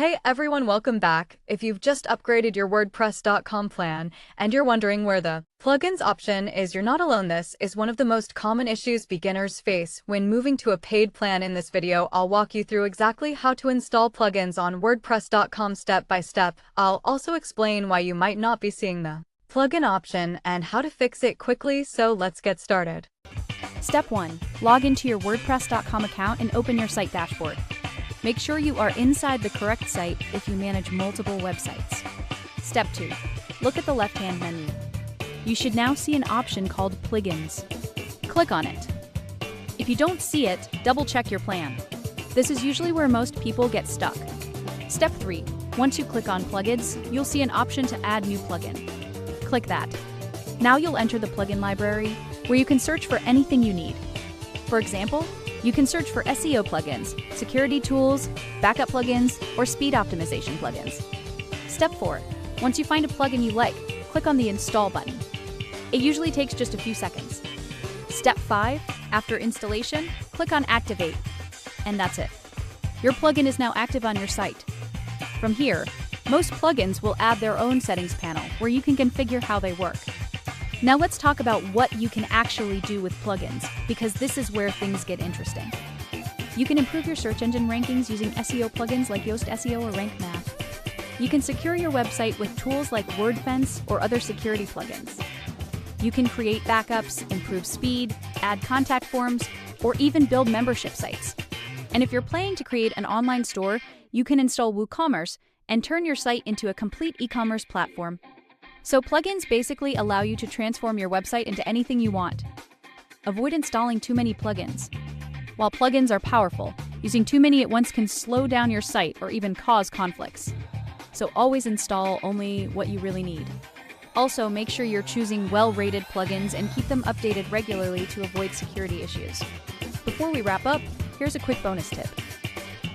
Hey everyone, welcome back. If you've just upgraded your WordPress.com plan and you're wondering where the plugins option is, you're not alone. This is one of the most common issues beginners face when moving to a paid plan. In this video, I'll walk you through exactly how to install plugins on WordPress.com step by step. I'll also explain why you might not be seeing the plugin option and how to fix it quickly. So let's get started. Step 1. Log into your WordPress.com account and open your site dashboard. Make sure you are inside the correct site if you manage multiple websites. Step 2. Look at the left-hand menu. You should now see an option called Plugins. Click on it. If you don't see it, double-check your plan. This is usually where most people get stuck. Step 3. Once you click on Plugins, you'll see an option to add new plugin. Click that. Now you'll enter the plugin library, where you can search for anything you need. For example, you can search for SEO plugins, security tools, backup plugins, or speed optimization plugins. Step 4. Once you find a plugin you like, click on the Install button. It usually takes just a few seconds. Step 5. After installation, click on Activate. And that's it. Your plugin is now active on your site. From here, most plugins will add their own settings panel where you can configure how they work. Now let's talk about what you can actually do with plugins, because this is where things get interesting. You can improve your search engine rankings using SEO plugins like Yoast SEO or Rank Math. You can secure your website with tools like WordFence or other security plugins. You can create backups, improve speed, add contact forms, or even build membership sites. And if you're planning to create an online store, you can install WooCommerce and turn your site into a complete e-commerce platform. So plugins basically allow you to transform your website into anything you want. Avoid installing too many plugins. While plugins are powerful, using too many at once can slow down your site or even cause conflicts. So always install only what you really need. Also, make sure you're choosing well-rated plugins and keep them updated regularly to avoid security issues. Before we wrap up, here's a quick bonus tip.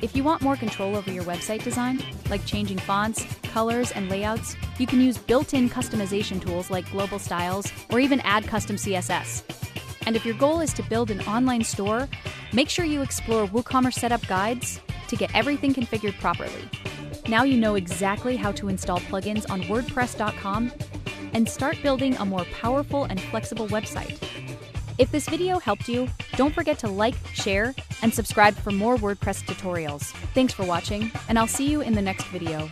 If you want more control over your website design, like changing fonts, colors, and layouts, you can use built-in customization tools like global styles or even add custom CSS. And if your goal is to build an online store, make sure you explore WooCommerce setup guides to get everything configured properly. Now you know exactly how to install plugins on WordPress.com and start building a more powerful and flexible website. If this video helped you, don't forget to like, share, and subscribe for more WordPress tutorials. Thanks for watching, and I'll see you in the next video.